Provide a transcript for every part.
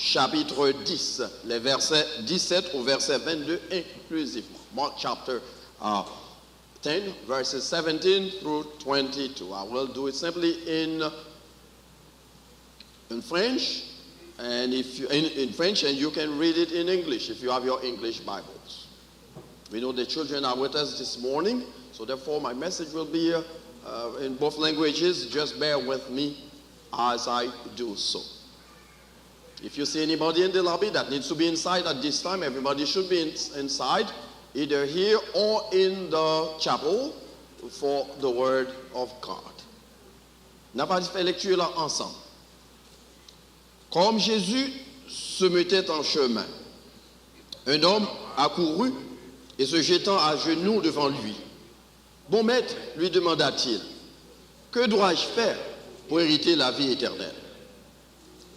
chapitre 10, les versets 17 au verset 22 inclusivement. Mark chapter 10, verses 17 through 22. I will do it simply in French, and if you, in French, and you can read it in English if you have your English Bibles. We know the children are with us this morning, so therefore my message will be in both languages. Just bear with me as I do so. If you see anybody in the lobby that needs to be inside at this time, everybody should be inside, either here or in the chapel for the word of God. On va faire lecture là ensemble. Comme Jésus se mettait en chemin, un homme accourut et se jetant à genoux devant lui. Bon maître, lui demanda-t-il, que dois-je faire pour hériter la vie éternelle?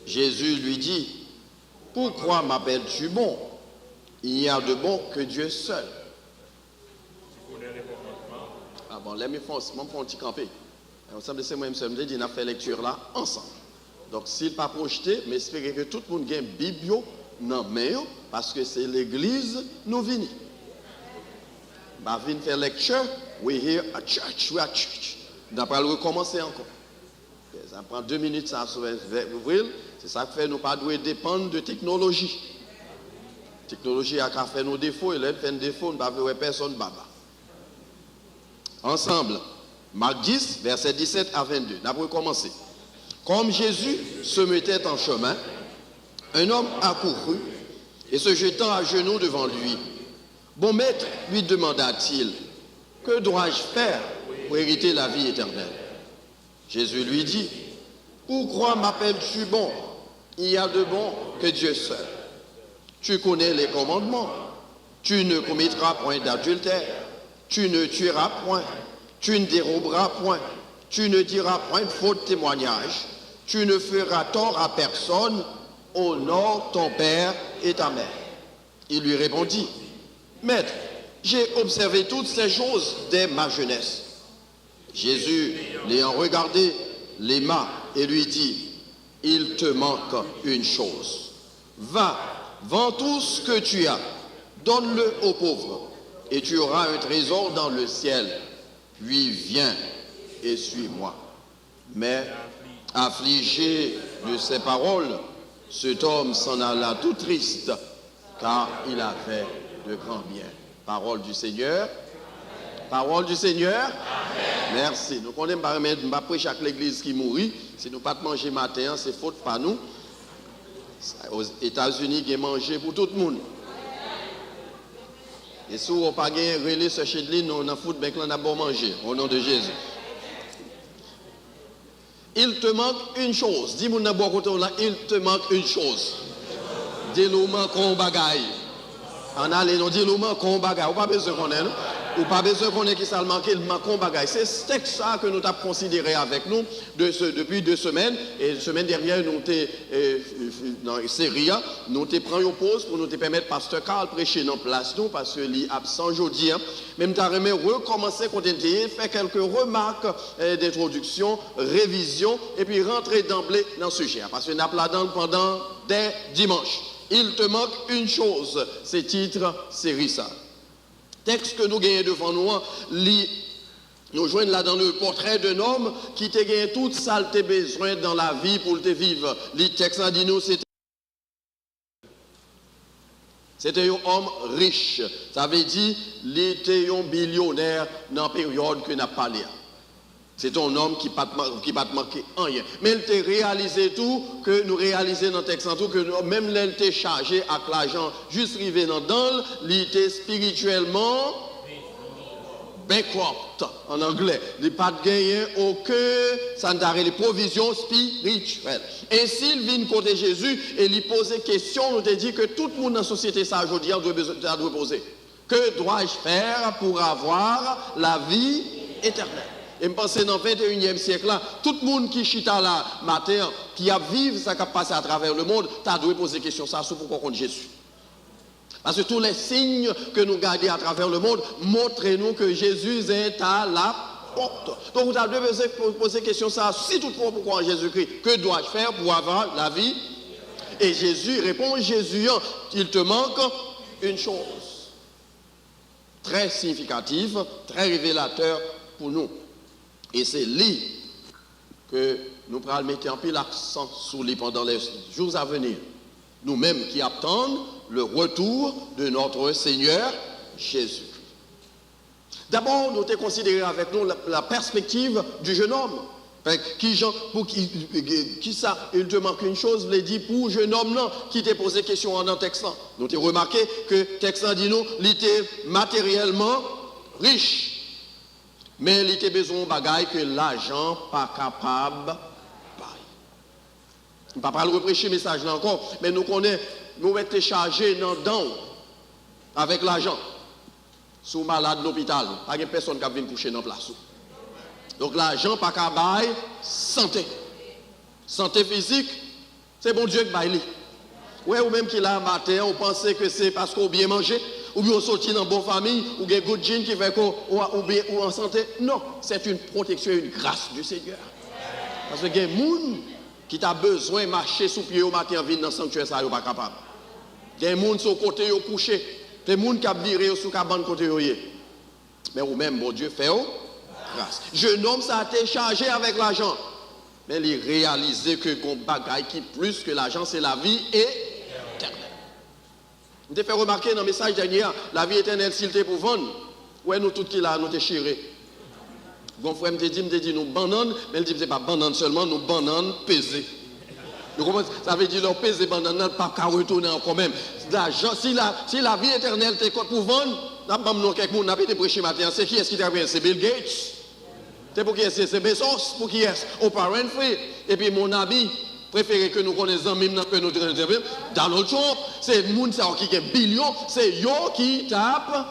Jésus lui dit, pourquoi m'appelles-tu bon? Il n'y a de bon que Dieu seul. Ah bon, let me fonce, mon petit campé. On semble que c'est moi-même seul, on a fait lecture là ensemble. Donc, s'il n'est pas projeté, mais espérez que tout le monde ait une Bible dans main, parce que c'est l'église, nous venons. Bah, venir faire lecture, we here at church, we are church. On va recommencer encore. Ça prend 2 minutes, ça ouvrir. C'est ça qui fait nous pas doit dépendre de technologie. Technologie a fait nos défauts, et là, elle fait un défaut, on ne va pas voir personne baba. Ensemble, Marc 10, verset 17 à 22. On va recommencer. Comme Jésus se mettait en chemin, un homme accourut et se jetant à genoux devant lui. Bon maître, lui demanda-t-il, que dois-je faire pour hériter la vie éternelle? Jésus lui dit, pourquoi m'appelles-tu bon? Il y a de bon que Dieu seul. Tu connais les commandements. Tu ne commettras point d'adultère. Tu ne tueras point. Tu ne déroberas point. Tu ne diras point de faux témoignage. Tu ne feras tort à personne. Honore ton père et ta mère. Il lui répondit, Maître, j'ai observé toutes ces choses dès ma jeunesse. Jésus, l'ayant regardé, l'aima et lui dit, il te manque une chose. Va, vends tout ce que tu as, donne-le aux pauvres, et tu auras un trésor dans le ciel. Puis viens et suis-moi. Mais, affligé de ces paroles, cet homme s'en alla tout triste, car il avait de grands biens. Parole du Seigneur. Parole du Seigneur. Amen. Merci. Nous connaissons pas prêcher à l'église qui mourit. Si nous pas manger matin, c'est faute pas nous. Aux États-Unis, il y a mangé pour tout le monde. Et si on n'a pas gagné relais ce chez lui, nous avons foot, on a bon manger. Au nom de Jésus. Il te manque une chose. Dis-moi, il te manque une chose. Dis-nous, manquons bagaille. On a les noms, dis-nous, manquons bagaille. On n'a pas besoin qu'on ait, ou pas besoin qu'on ait qui ça le manque, il manquons bagaille. C'est ce texte-là que nous avons considéré avec nous depuis 2 semaines. Et la semaine dernière, nous dans la série, nous avons pris une pause pour nous permettre Pasteur Carl prêcher dans place nous, parce qu'il est absent aujourd'hui. Même tu as recommencer, faire quelques remarques d'introduction, révision, et puis rentrer d'emblée dans le sujet. Parce que nous avons là-dedans pendant des dimanches. Il te manque une chose, c'est titre série ça. Texte que nous gagnons devant nous, nous joignons là dans le portrait d'un homme qui t'a gagné toute saleté besoin dans la vie pour te vivre. Le texte a dit nous, c'était un homme riche. Ça veut dire qu'il était un millionnaire dans la période que nous avons parlé. C'est un homme qui ne pas manquer rien. Mais il t'a réalisé tout, que nous réalisons dans le texte, tout, que même il était chargé avec l'argent, juste arrivé dans le il était spirituellement bankrupt en anglais. Il n'a pas gagné aucun, ça n'a les provisions spirituelles. Ainsi, il vient côté Jésus et il pose des questions. On te dit que tout le monde dans la société, ça aujourd'hui, doit poser. Que dois-je faire pour avoir la vie éternelle? Et je pense que dans le 21e siècle, là, tout le monde qui chita là, matin, qui a vécu ça qui a passé à travers le monde, tu dois poser des questions ça sur pourquoi contre Jésus. Parce que tous les signes que nous gardons à travers le monde montrent-nous que Jésus est à la porte. Donc vous avez besoin de poser des questions ça, si toutefois pourquoi en Jésus-Christ, que dois-je faire pour avoir la vie? Et Jésus répond, Jésus, il te manque une chose. Très significative, très révélateur pour nous. Et c'est lui que nous pourrons mettre en pile l'accent sur lui pendant les jours à venir. Nous-mêmes qui attendons le retour de notre Seigneur Jésus. D'abord, nous avons considéré avec nous la perspective du jeune homme. Qui ça, il te manque une chose, il dit pour jeune homme là, qui t'a posé question en un texte. Nous avons remarqué que le texte dit nous, il était matériellement riche. Mais il était besoin de bagaille que l'argent pas capable de payer. Je ne vais pas le reprêcher le message là encore, mais nous connaissons, nous sommes chargés dans avec l'argent. Sous malade de l'hôpital, pas de personne qui vient coucher dans la place. Donc l'argent pas qu'à bailler santé. Santé physique, c'est bon Dieu qui baille. Ouais, ou même qu'il a un matin, on pense que c'est parce qu'on bien mangé, ou bien on sortit dans une bonne famille, ou bien good jean qui fait qu'on ou en santé. Non, c'est une protection et une grâce du Seigneur. Parce que il y a des gens qui ont besoin de marcher sous pied au matin en venant dans le sanctuaire, ça n'est pas capable. Il y a des gens sur le côté, ils couché. Il y a des gens qui ont viré sur le cabane côté. Mais ou même, bon Dieu, fait grâce. Jeune homme, ça a été chargé avec l'argent. Mais il réalisait que le bagaille qui plus que l'argent, c'est la vie éternelle. Je t'ai fait remarquer dans le message dernier, la vie éternelle, s'il était pour vendre, ouais, nous tous qui là, nous déchirés. Mon frère me dit, nous banane, mais il dit, c'est pas banane seulement, nous banane pesées. Ça veut dire, leur peser banane, pas qu'à retourner encore même. Si la vie éternelle t'est pour vendre, nous quelqu'un n'a pas été prêché matin, c'est qui est-ce qui t'a pris? C'est Bill Gates. C'est pour qui est-ce? C'est Bezos. Pour qui est-ce? Oprah Winfrey. Et puis mon ami préféré que nous connaissons même que nous Donald Trump, c'est le monde qui a billions, c'est eux qui tapent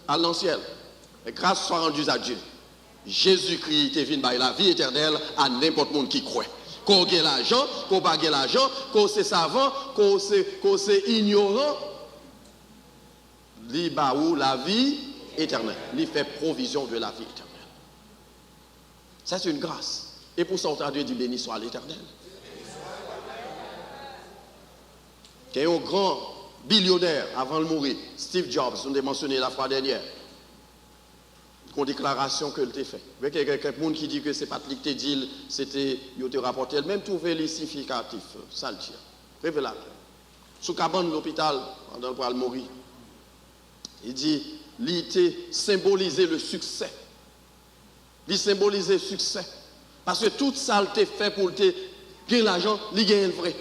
à l'ancien. Et grâce soit rendue à Dieu. Jésus-Christ est venu par la vie éternelle à n'importe monde qui croit. Qu'on ait l'argent, qu'on pas ait l'argent, qu'on c'est savant, qu'on c'est ignorant, il baou la vie éternelle. Il fait provision de la vie éternelle. Ça, c'est une grâce. Et pour ça, on t'a dit béni soit l'Éternel. Il y a un grand billionnaire avant de mourir, Steve Jobs, on a mentionné la fois dernière, une déclaration que il a fait. Il y a quelqu'un qui dit que ce n'est pas lui qui t'a dit, c'était, il t'a rapporté, même trouvé les significatifs, ça le tient. Révélateur. Sous cabane de l'hôpital, pendant qu'il mourir, il dit, il était symbolisé le succès. Il symbolisait le succès. Parce que tout ça, il t'a fait pour gagner l'argent, il gagne le vrai.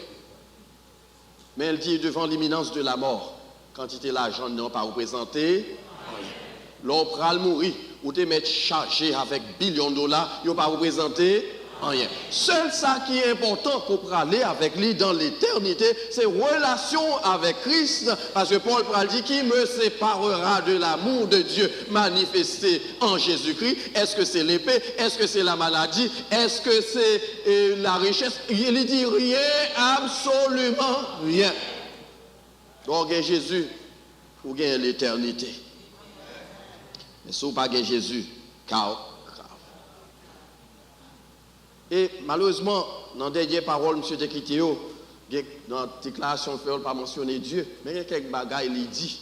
Mais elle dit, devant l'imminence de la mort, quantité l'argent n'a pas représenté rien. L'on pral mourir, ou te mettre chargé avec billions de dollars, il n'a pas représenté rien. Seul ça qui est important pour aller avec lui dans l'éternité, c'est relation avec Christ. Parce que Paul pral dit, qui me séparera de l'amour de Dieu manifesté en Jésus-Christ? Est-ce que c'est l'épée? Est-ce que c'est la maladie? Est-ce que c'est la richesse? Il dit rien, absolument rien. Donc, Jésus, pour gagner l'éternité. Mais si vous n'avez pas Jésus, grave. Et malheureusement, dans les dernières paroles, M. Tekitio, dans la déclaration, il ne peut pas mentionner Dieu, mais il y a quelques bagailles, il dit.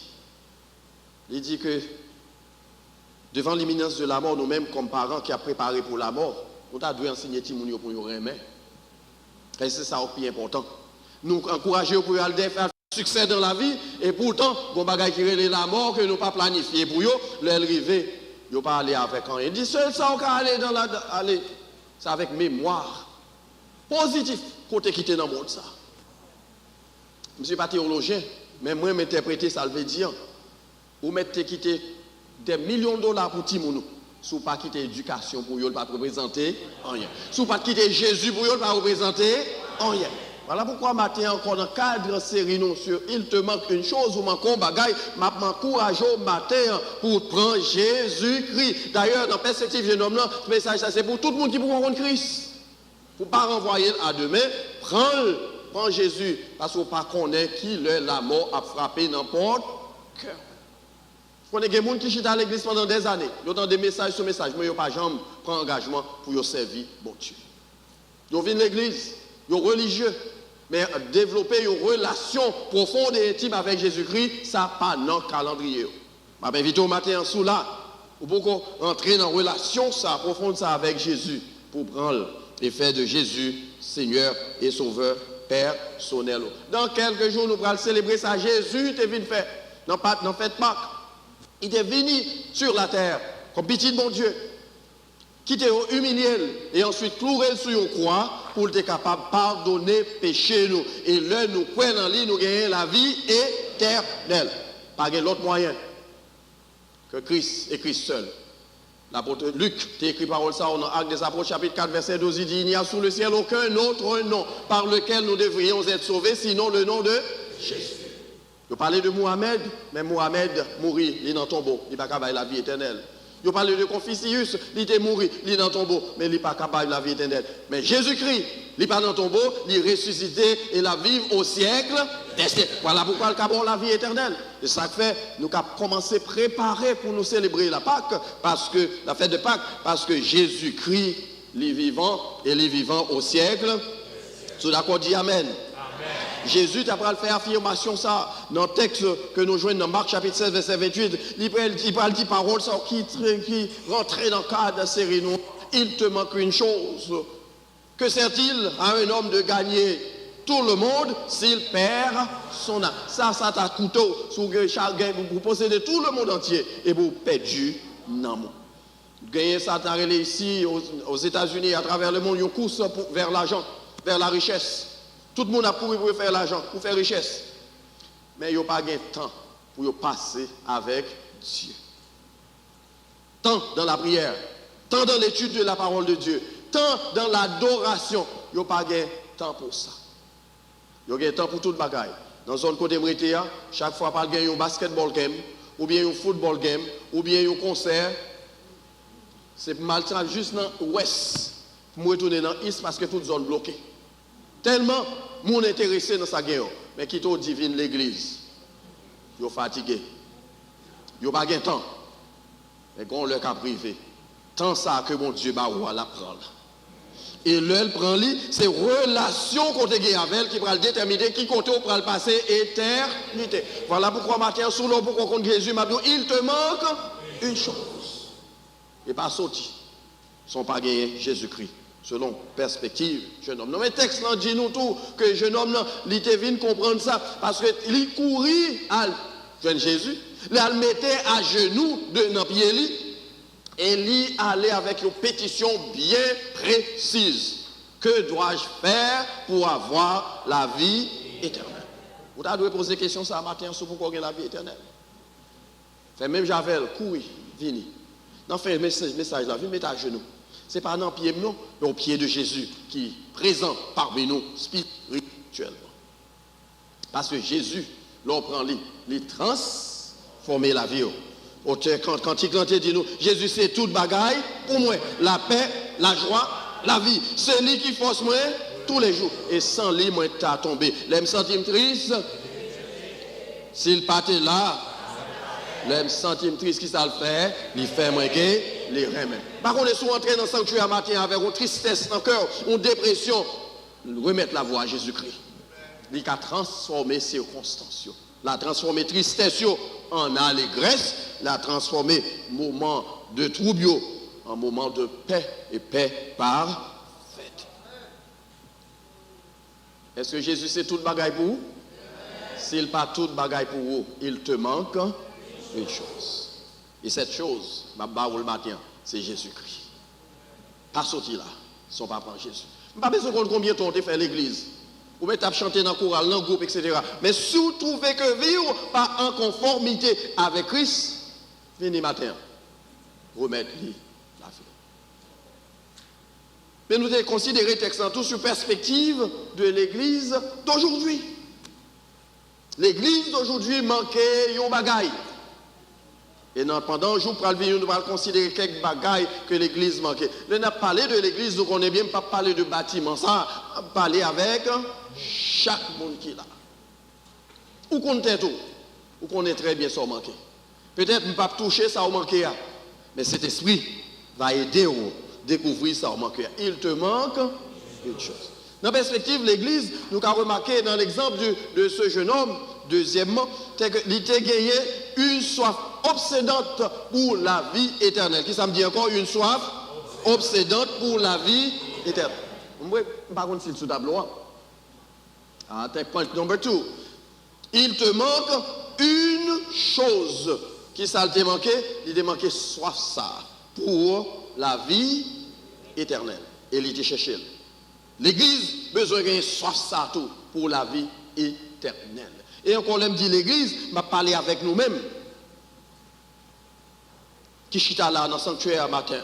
Il dit que devant l'imminence de la mort, nous-mêmes, comme parents qui a préparé pour la mort, nous devons enseigner Timounio pour nous remettre. Et c'est ça le plus important. Nous encourager pour aller faire succès dans la vie, et pourtant, bon bagaille qui relève la mort, que nous pas planifié pour eux, l'arrivée, ils ne pas aller avec rien. Il dit, seul ça, on peut aller dans la... Aller. C'est avec mémoire positif côté quitter dans le monde ça. Je ne suis pas théologien, mais moi m'interpréter ça veut dire ou mettre quitter des millions de dollars pour Timounou, si vous pas quitter l'éducation pour eux pas représenter rien. Si vous pas quitter Jésus pour eux pas représenter rien. Voilà pourquoi matin encore dans le cadre série non sur il te manque une chose ou manque un bagaille, m'encourage au matin pour prendre Jésus-Christ. D'ailleurs dans perspective jeune homme là, ce message ça c'est pour tout le monde qui peut rencontrer Christ. Pour pas renvoyer à demain, prends Jésus parce qu'on pas connaît qui la mort a frappé n'importe cœur. Vous connaissez des gens qui sont à l'église pendant des années, ils ont des messages sur message, mais ils n'ont pas jamais pris engagement pour servir bon Dieu. Ils viennent à l'église. ils sont religieux. Mais développer une relation profonde et intime avec Jésus-Christ, ça pas dans le calendrier. Je vais inviter au matin en sous là, pour entrer dans une relation ça, profonde ça avec Jésus, pour prendre et faire de Jésus Seigneur et Sauveur personnel. Dans quelques jours, nous allons célébrer ça. Jésus est venu faire, non fête Pâques. Il est venu sur la terre, comme petit bon Dieu, qui t'a humilié et ensuite cloué sur une croix pour être capable de pardonner péché nous. Et là, nous prenons en ligne, nous gagnons la vie éternelle. Pas d'autre moyen que Christ et Christ seul. L'apôtre Luc a écrit parole ça dans Actes des Apôtres, chapitre 4, verset 12, il dit, il n'y a sous le ciel aucun autre nom par lequel nous devrions être sauvés, sinon le nom de Jésus. Je parlais de Mohamed, mais Mohamed mourit, il est dans le tombeau, il n'est pas capable de la vie éternelle. Je parlais de Confucius, il était mort, il est dans le tombeau, mais il n'est pas capable de la vie éternelle. Mais Jésus-Christ, il n'est pas dans le tombeau, il est ressuscité et la vive au siècle des siècles. Voilà pourquoi le cabot la vie éternelle. Et ça fait, nous avons commencé à préparer pour nous célébrer la Pâque, la fête de Pâques, parce que Jésus-Christ, les vivants et les vivants au siècle, sous l'accord dit Amen. Jésus t'a pas faire affirmation ça dans le texte que nous joignons dans Marc chapitre 16 verset 28, il parle dit parole ça qui rentre dans le cadre de série nous, il te manque une chose. Que sert-il à un homme de gagner tout le monde s'il perd son âme? Ça t'a couteau sur vous possédez tout le monde entier et vous perdu non. Gagner ça t'as ici aux États-Unis à travers le monde, une course vers l'argent, vers la richesse. Tout le monde a couru pour faire l'argent, pour faire richesse. Mais il n'y a pas de temps pour passer avec Dieu. Tant dans la prière, tant dans l'étude de la parole de Dieu, tant dans l'adoration. Il n'y a pas de temps pour ça. Il y a temps pour toute bagaille. Dans zone côté Mrétéa, chaque fois qu'il y a un basketball game, ou bien un football game, ou bien un concert, c'est mal juste dans l'ouest. Pour retourner dans l'est parce que toute zone bloquée. Tellement, mon intéressé dans sa guerre, mais qui t'ont divine l'église. Ils sont fatigués. Ils n'ont pas de temps. Mais quand on leur a privé, tant ça que mon Dieu va la prendre. Et là, prend lui, c'est relation qu'on a avec elle qui va le déterminer, qui compte pour le passer éternité. Voilà pourquoi matin, sous l'eau, pourquoi contre Jésus m'a dit, il te manque une chose. Et pas sorti. Ils ne sont pas gagnés Jésus-Christ. Selon perspective, jeune homme. Non, mais le texte là dit nous tout que le jeune homme, il était venu comprendre ça. Parce qu'il courit à jeune Jésus, il le mettait à genoux dans pied et il allait avec une pétition bien précise. Que dois-je faire pour avoir la vie éternelle? Vous devez poser question ça matin sur pourquoi il y a la vie éternelle. Fait même Javel, courir, vini. Non, fait un message là, viens mettre à genoux. Ce n'est pas dans le pied, non, mais au pied de Jésus qui est présent parmi nous spirituellement. Parce que Jésus, l'on prend il transforme la vie. Quand il dit nous, Jésus c'est toute bagaille pour moi, la paix, la joie, la vie. C'est lui qui force moi tous les jours. Et sans lui, moi, t'as tombé. L'aime centime triste, s'il partait là, l'aime centime triste qui ça le fait, il fait moi les remet. Par contre, ils sont entrés dans le sanctuaire matin avec une tristesse dans le cœur, une dépression. Remettre la voix à Jésus-Christ. Il a transformé ces circonstances. Il a transformé tristesse en allégresse. Il a transformé moment de trouble en moment de paix et paix parfaite. Est-ce que Jésus c'est toute bagaille pour vous? S'il pas toute bagaille pour vous, il te manque une chose. Et cette chose, le matin, c'est Jésus-Christ. Pas sorti là, son papa Jésus. Pas besoin de combien de temps tu fais l'église. Ou bien tu as chanté dans le choral, dans le groupe, etc. Mais si vous trouvez que vivre pas en conformité avec Christ, venez matin, remettre-lui la vie. Mais nous devons considérer texte en tout sur perspective de l'église d'aujourd'hui. L'église d'aujourd'hui manquait un bagaille. Et pendant un jour, nous allons considérer quelques bagailles que l'église manquait. Nous avons parlé de l'église, donc on est bien pas parler de bâtiment. Ça, parler avec chaque monde qui est là. Ou qu'on est tout, ou qu'on est très bien ça manqué. Peut-être ne pas toucher ça au manqué. Mais cet esprit va aider à découvrir ça au manqué. Il te manque une chose. Dans la perspective de l'Église, nous avons remarqué dans l'exemple de ce jeune homme, deuxièmement, c'est qu'il a gagné une soif obsédante pour la vie éternelle. Qui ça me dit encore? Une soif obsédante pour la vie éternelle. Par contre, c'est le sous-tableau. Point number 2. Il te manque une chose. Qui ça t'a manqué? Il t'a manqué soif ça pour la vie éternelle. Et il t'a cherché. L'Église besoin d'une soif ça tout pour la vie éternelle. Et quand on dit l'Église, m'a parlé avec nous-mêmes. Qui chita là dans le sanctuaire matin,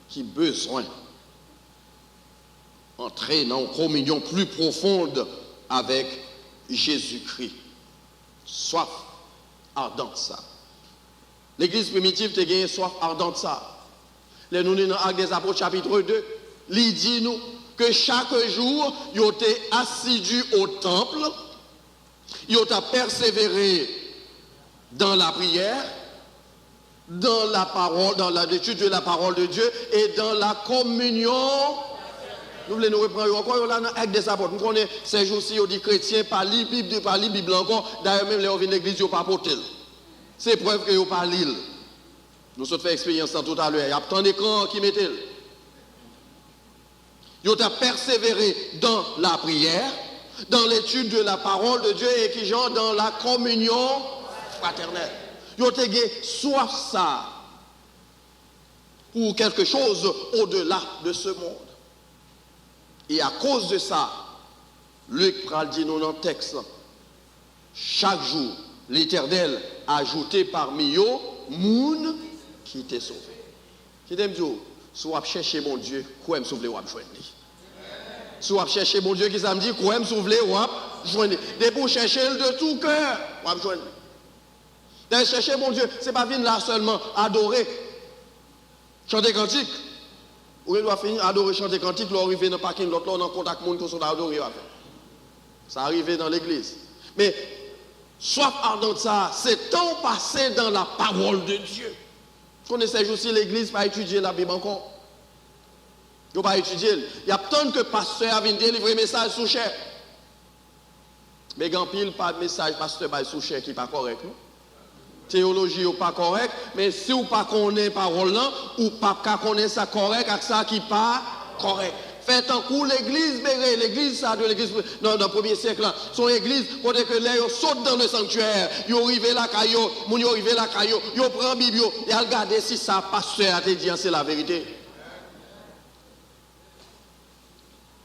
qui besoin d'entrer dans une communion plus profonde avec Jésus-Christ. Soif ardente ça. L'Église primitive te gagne soif ardente ça. Les nous dans Actes des Apôtres chapitre 2, il dit nous que chaque jour, ils ont été assidus au temple, ils ont persévéré dans la prière, dans la parole, dans l'étude de la parole de Dieu et dans la communion. Nous voulons nous reprendre encore là dans Actes des Apôtres. Nous connaissons ces jours-ci, on dit chrétiens, pas lire Bible encore. D'ailleurs, même les on vient de l'église, ils n'ont pas porté. C'est preuve qu'ils n'ont pas lire. Nous sommes fait expérience tout à l'heure. Il y a tant d'écrans qui mettent. Ils ont persévéré dans la prière, dans l'étude de la parole de Dieu et qui genre dans la communion fraternelle. Ils ont soif ça pour quelque chose au-delà de ce monde. Et à cause de ça, Luc pral dit nous dans le texte, chaque jour, l'Éternel a ajouté parmi eux, moun qui t'est sauvé. Qui t'aime dire, soit chercher mon Dieu, quoi me sauver ou joindre. Soit chercher mon Dieu qui ça me dit, quoi me sauver ou joindre. Dès pour chercher de tout cœur, ou joindre. D'ailleurs, chercher mon Dieu, ce n'est pas venir là seulement adorer, chanter cantique. Ou il doit finir adorer, chanter cantique, l'on arrive dans le parking, l'autre là, on a contact avec les gens qui sont adorés. Ça arrive dans l'église. Mais, soif ardente ça, c'est temps passé dans la parole de Dieu. Vous connaissez aussi l'église, pas étudier la Bible encore. Ils n'ont pas étudié. Il y a tant que pasteur viennent délivrer un message sous cher. Mais quand pile, pas de message pasteur sous cher qui n'est pas correct. Non? Théologie n'est pas correcte, mais si vous ne connaissez pas parole, ou pas connaissez ça correct, avec ça qui n'est pas correct. Faites un coup l'église, l'église, ça de l'église, dans le premier siècle, son église, pour que les gens sautent dans le sanctuaire, ils arrivent là, ils arrivent là, ils prennent la Bible, et regardez si ça pasteur a te dit, c'est la vérité.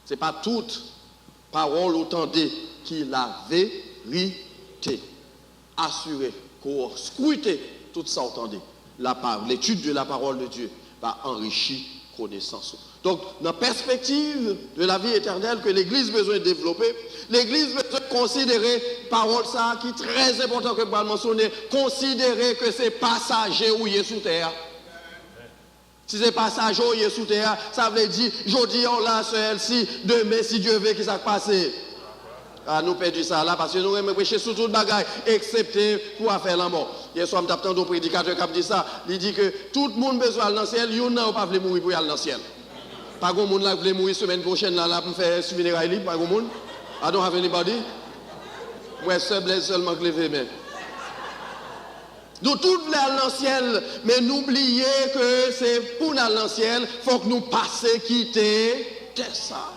Ce n'est pas toute parole entendue qui est la vérité. Assurez. Pour scruter tout ça entendu. L'étude de la parole de Dieu va enrichir connaissance. Donc, dans la perspective de la vie éternelle que l'Église a besoin de développer, l'Église a besoin de considérer parole ça qui est très important que je mentionner, considérer que c'est passager où il est sous terre. Si c'est passager où il est sous terre, ça veut dire, je dis on l'a seul si demain si Dieu veut qu'il ça passe. Ah, nous perdons ça là parce que nous aimons prêcher sur tout le bagage, excepté pour faire la mort. Hier soir, je m'attends au prédicateur qui a dit ça. Il dit que tout le monde a besoin d'aller dans le ciel, il n'y a pas voulu mourir pour aller dans le ciel. Pas de monde qui veut mourir la semaine prochaine là, pour faire funérailles libre, pas de monde. I don't have anybody. Moi, seulement que les mains. Nous tous voulons aller dans le ciel, mais n'oubliez que c'est pour aller dans le ciel, il faut que nous passions quitter ça.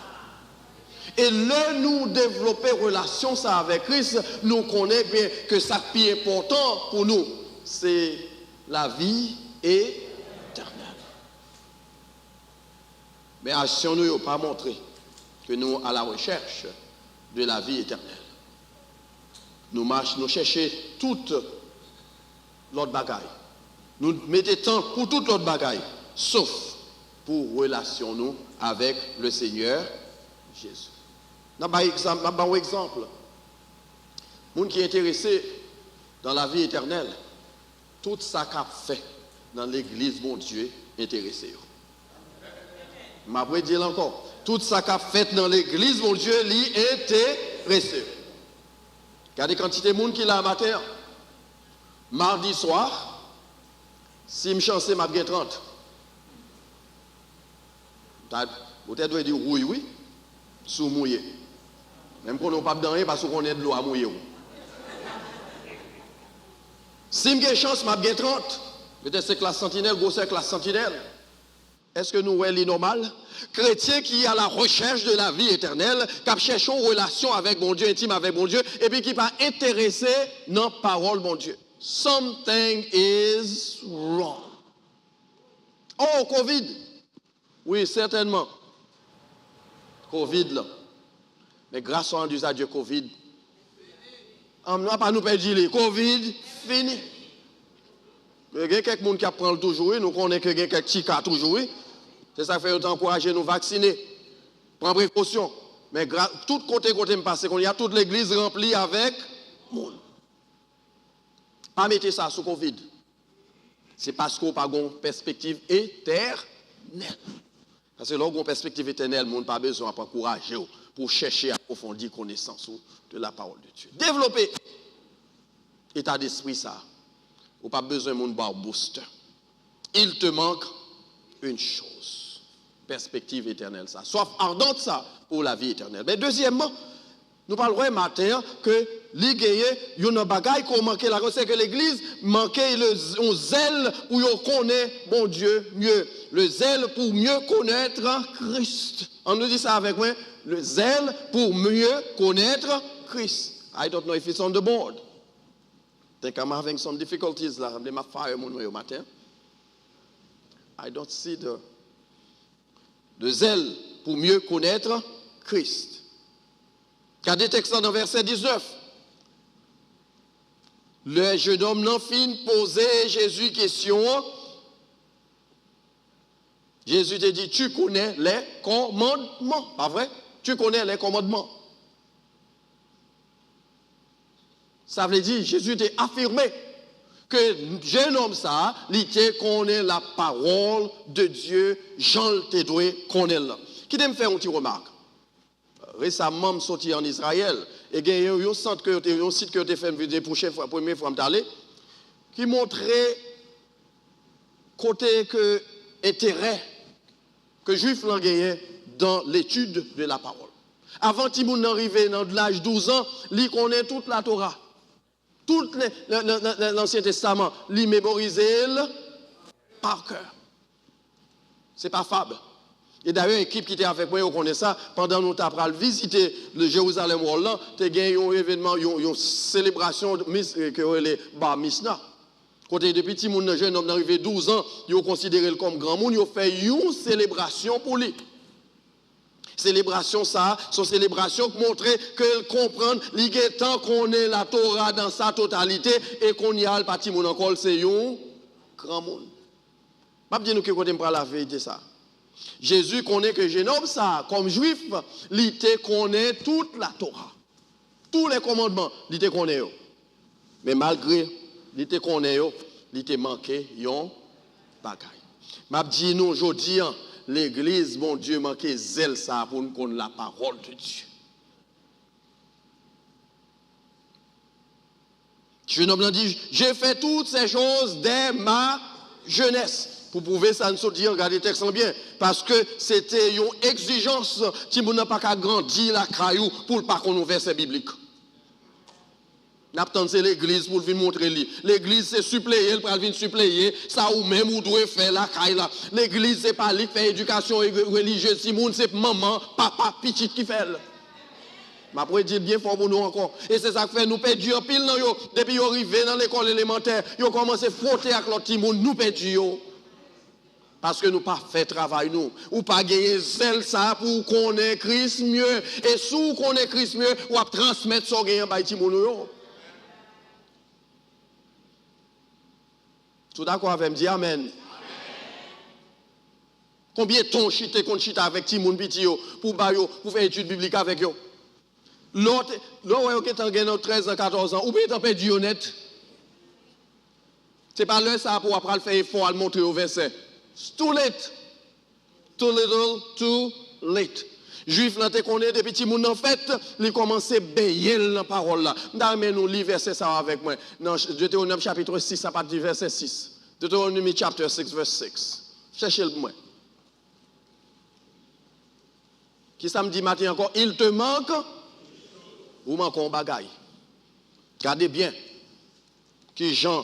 Et là, nous développer relation ça avec Christ, nous connaissons bien que ça qui est important pour nous, c'est la vie éternelle. Mais si on n'a pas montré que nous sommes à la recherche de la vie éternelle, nous marchons, nous cherchons toute l'autre bagaille. Nous mettons temps pour toute l'autre bagaille, sauf pour relation nous avec le Seigneur Jésus. Nous avons un exemple. Les gens qui sont intéressés dans la vie éternelle, tout ça qu'a fait dans l'église, mon Dieu, intéressé. Je vais dire encore, tout ça qu'a fait dans l'église, mon Dieu, lui intéressé. Regardez la quantité de monde qui est là matin. Mardi soir, si je chance, je vais 30. Vous devez dire oui, oui. sous mouillé. Même qu'on n'a pas de rien parce qu'on est de l'eau à mouiller. Si j'ai chance, je vais 30. Peut-être c'est classe sentinelle, gros c'est classe sentinelle. Est-ce que nous voyons normal? Chrétien qui est à la recherche de la vie éternelle, qui cherche une relation avec mon Dieu, intime avec mon Dieu, et puis qui pas intéressé dans la parole de mon Dieu. Something is wrong. Oh, Covid. Oui, certainement. Covid là. Mais grâce à Dieu, Covid. On n'a pas nous perdu les Covid, fini. Il y a quelqu'un qui apprend toujours, nous connaissons que quelqu'un qui a toujours. C'est ça qui fait encourager nous vacciner. Prends précaution. Mais tout côté me passe, il y a toute l'église remplie avec monde. Pas mettre ça sous Covid. C'est parce qu'on n'a pas de perspective éternelle. Parce que là, on a une perspective éternelle, on n'a pas besoin d'encourager pour chercher à approfondir connaissance de la parole de Dieu. Développer état d'esprit, ça. On n'a pas besoin de bar booster. Il te manque une chose. Perspective éternelle, ça. Soif ardente, ça, pour la vie éternelle. Mais deuxièmement, nous parlerons matin que l'Igéye, il y a une bagaille qu'on manquait là, c'est que l'Église manquait le zèle pour connaître bon Dieu mieux. Le zèle pour mieux connaître Christ. On nous dit ça avec moi. Le zèle pour mieux connaître Christ. I don't know if it's on the board. I think I'm having some difficulties là. I'm going to fire mon matin. I don't see the zèle pour mieux connaître Christ. Regardez le texte dans verset 19. Le jeune homme n'en fin poser Jésus question. Jésus te dit, tu connais les commandements. Pas vrai? Tu connais les commandements. Ça veut dire, Jésus t'a affirmé que jeune homme ça, il connaît la parole de Dieu, Jean te doit connaître. Qui me fait une petite remarque? Récemment, je suis sorti en Israël et il y a un site que j'ai fait pour la première fois qui montrait côté que intérêt que les Juifs ont gagné dans l'étude de la parole. Avant que Timoun n'arrive dans l'âge de 12 ans, il connaît toute la Torah, tout l'Ancien Testament, il mémorisait par cœur. Ce n'est pas fable. Et d'ailleurs, l'équipe qui était avec moi, on connaît ça, pendant que nous avons visité le Jérusalem, tu as eu un événement, une célébration que les Bar Misna. Côté depuis petit monde jeune homme arrivé 12 ans, ils ont considéré comme grand monde, ils ont fait une célébration pour lui. Célébration ça, son célébration qui montrait que comprendre il est temps qu'on ait la Torah dans sa totalité et qu'on y a le petit monde encore c'est un grand monde. Pas dire nous que côté me prend la vérité ça. Jésus connaît que jeune homme ça comme juif, il te connaît toute la Torah. Tous les commandements, il te connaît. Mais malgré il te connaît, il te manqué yon bagaille. M'a dit nous aujourd'hui l'église mon Dieu manqué zèle ça pour nous connaître la parole de Dieu. Jeune homme dit j'ai fait toutes ces choses dès ma jeunesse. Pour prouver ça, nous dire, regardez le texte bien, parce que c'était une exigence, si vous n'avez pas qu'à grandir la caillou pour ne pas qu'on nous verset biblique. N'attendez c'est l'église pour venir montrer lui. L'église c'est suppléer, elle va venir suppléer, ça ou même vous devez faire la caille là. L'église c'est pas lui qui fait éducation religieuse, si moun c'est maman, papa, petit qui fait. Ma pourrait dire bien fort pour nous encore. Et c'est ça qui fait nous perdre en pile yo. Depuis yo arrivé dans l'école élémentaire, yo commencé à frotter avec l'autre monde, nous perdons. Parce que nous pas fait travail nous, ou pas gagner zèle ça pour connaître Christ mieux et sous connaître Christ mieux ou à transmettre ça gagnant par Timoun yo. Tout d'accord avec me dire amen. Combien de temps chité qu'on chita avec Timoun petit yo pour faire étude biblique avec yo. L'autre qui est en 13 ans 14 ans ou bien t'en perdu honnête. C'est pas là ça pour après faire effort à montrer au verset. It's too late. Too little, too late. Juif là te connaît depuis petit monde en fait, il commence à bailler la parole là. D'ailleurs nous lis verset ça avec moi. Dans Deutéronome chapitre 6 à partir du verset 6. Deutéronome chapitre 6 verse 6. Cherchez le moi. Qui samedi matin encore, il te manque ou manque un bagaille. Regardez bien qui Jean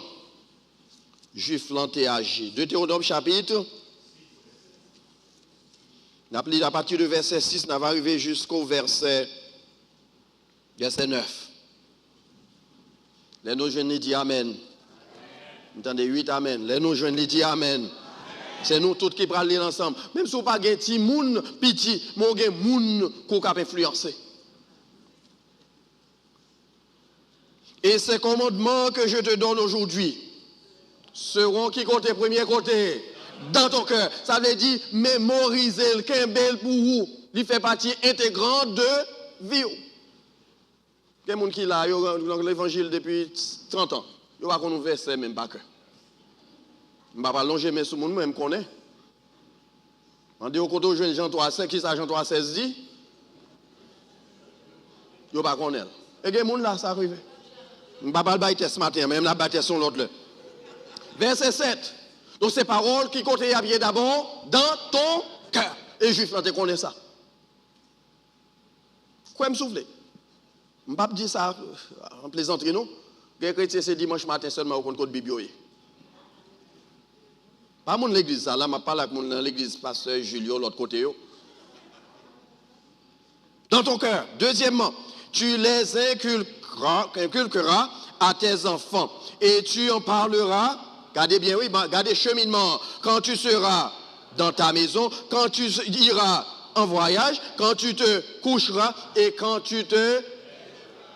juif l'anté agi. Deutéronome chapitre. On a à partir du verset 6, on va arriver jusqu'au verset 9. Les nos jeunes disent Amen. Vous entendez 8 Amen. Les nos jeunes disent Amen. C'est nous tous qui parlons ensemble. Même si vous n'avez pas de petit monde, petit, mais vous avez des gens qui peuvent influencer. Et ces commandements que je te donne aujourd'hui seront qui côté, premier côté, dans ton cœur. Ça veut dire mémoriser le Kimbel pour vous. Il fait partie intégrante de vie. Il y a des gens qui ont l'évangile depuis 30 ans. Ils ne connaissent pas verset même pas que. Je ne vais pas longer mais sur le monde, moi je connais. On dit au côté de Jean 3,16, qui ça Jean 3,16 dit? Ils ne connaissent pas. Et il y a des gens là, ça arrive. Je ne vais pas le bâtir ce matin, mais je vais le bâtir sur l'autre. Verset 7. Donc ces paroles qui comptent à bien d'abord dans ton cœur. Et juif, là, tu connais ça. Quoi me souffler? Je ne vais pas dire ça en plaisanterie, non? Les chrétiens, c'est dimanche matin seulement au compte de Bible. Pas mon l'église, ça. Là, je parle avec l'église pasteur Julio, l'autre côté. Dans ton cœur. Deuxièmement, tu les inculqueras à tes enfants. Et tu en parleras. Gardez bien, oui, gardez cheminement. Quand tu seras dans ta maison, quand tu iras en voyage, quand tu te coucheras et quand tu te...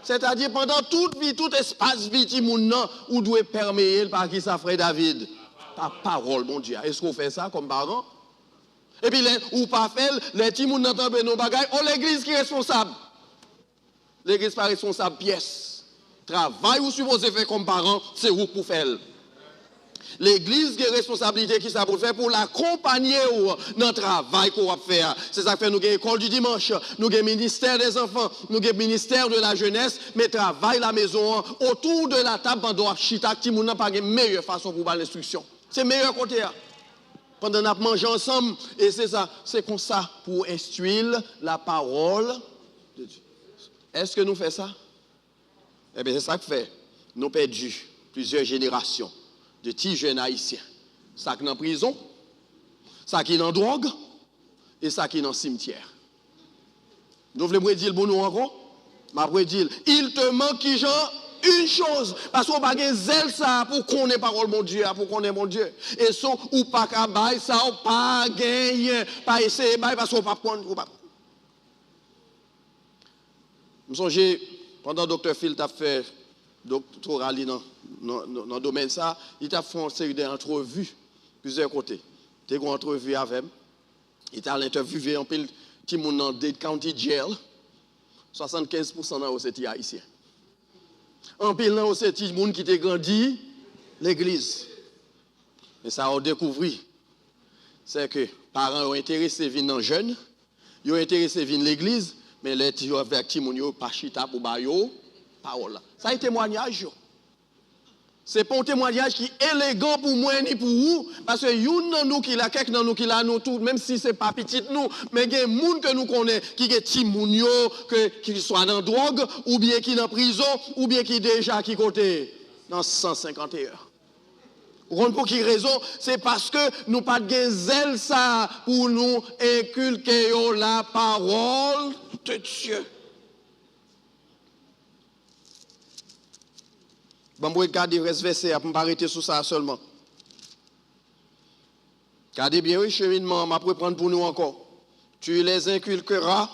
C'est-à-dire pendant toute vie, tout espace vie, où doit permettre par qui ça ferait David. Par parole, mon Dieu. Est-ce qu'on fait ça comme parents? Et puis, ou pas faire, les petits gens n'entendent pas nos bagages. Oh, l'église qui est responsable. L'église pas responsable, pièce. Travail ou supposé faire comme parents, c'est vous pour faire. L'église qui a responsabilité qui ça pour faire pour l'accompagner dans le travail qu'on va faire. C'est ça que fait nous avons l'école du dimanche, nous avons le ministère des enfants, nous avons le ministère de la jeunesse, mais travail la maison autour de la table pendant chita qui n'a pas de meilleure façon pour l'instruction. C'est le meilleur côté. Pendant qu'on mange ensemble et c'est ça, c'est comme ça pour instruire la parole de Dieu. Est-ce que nous faisons ça? Eh bien c'est ça que fait. Nous avons perdu plusieurs générations de petits jeunes haïtiens. Ça qui est en prison, ça qui est en drogue, et ça qui est en cimetière. Nous voulons dire pour nous encore, ma dire, il te manque genre une chose, parce qu'on n'a pas de zèle ça pour qu'on ait parole mon Dieu, pour qu'on ait mon Dieu. Et ça, ou pas qu'à bailler ça, ou pas gagner, pas essayer de bailler, parce qu'on ne peut pas prendre. Je me souviens, pendant que Dr. Phil a fait doctorat dans le domaine ça, il a fait une série d'entrevues, plusieurs côtés. Il a fait une entrevue avec lui. Il a interviewé un peu petit monde dans Dade County Jail. 75% dans c'était haïtien. Un peu dans c'était monde qui a grandi l'église. Et ça a découvert, c'est que les parents ont intéressé à venir dans jeunes, ils ont intéressé à venir l'église, mais les petits avec petit monde pas chita pour bayo parole. Ça a un témoignage. C'est pas un témoignage qui est élégant pour moi ni pour vous, parce que nous nous qui la quelqu'un dans nous qui la nous tout, même si c'est pas petit nous, mais il y a des gens que nous connaissons qui est petit mounio qui soit dans drogue ou bien qui dans prison ou bien qui déjà qui côté dans 151. Vous comprenez pour quelle raison? C'est parce que nous pas de zèle ça pour nous inculquer la parole de Dieu. Je vais regarder le verset pour ne pas arrêter sur ça seulement. Regardez bien, oui, cheminement, je vais prendre pour nous encore. Tu les inculqueras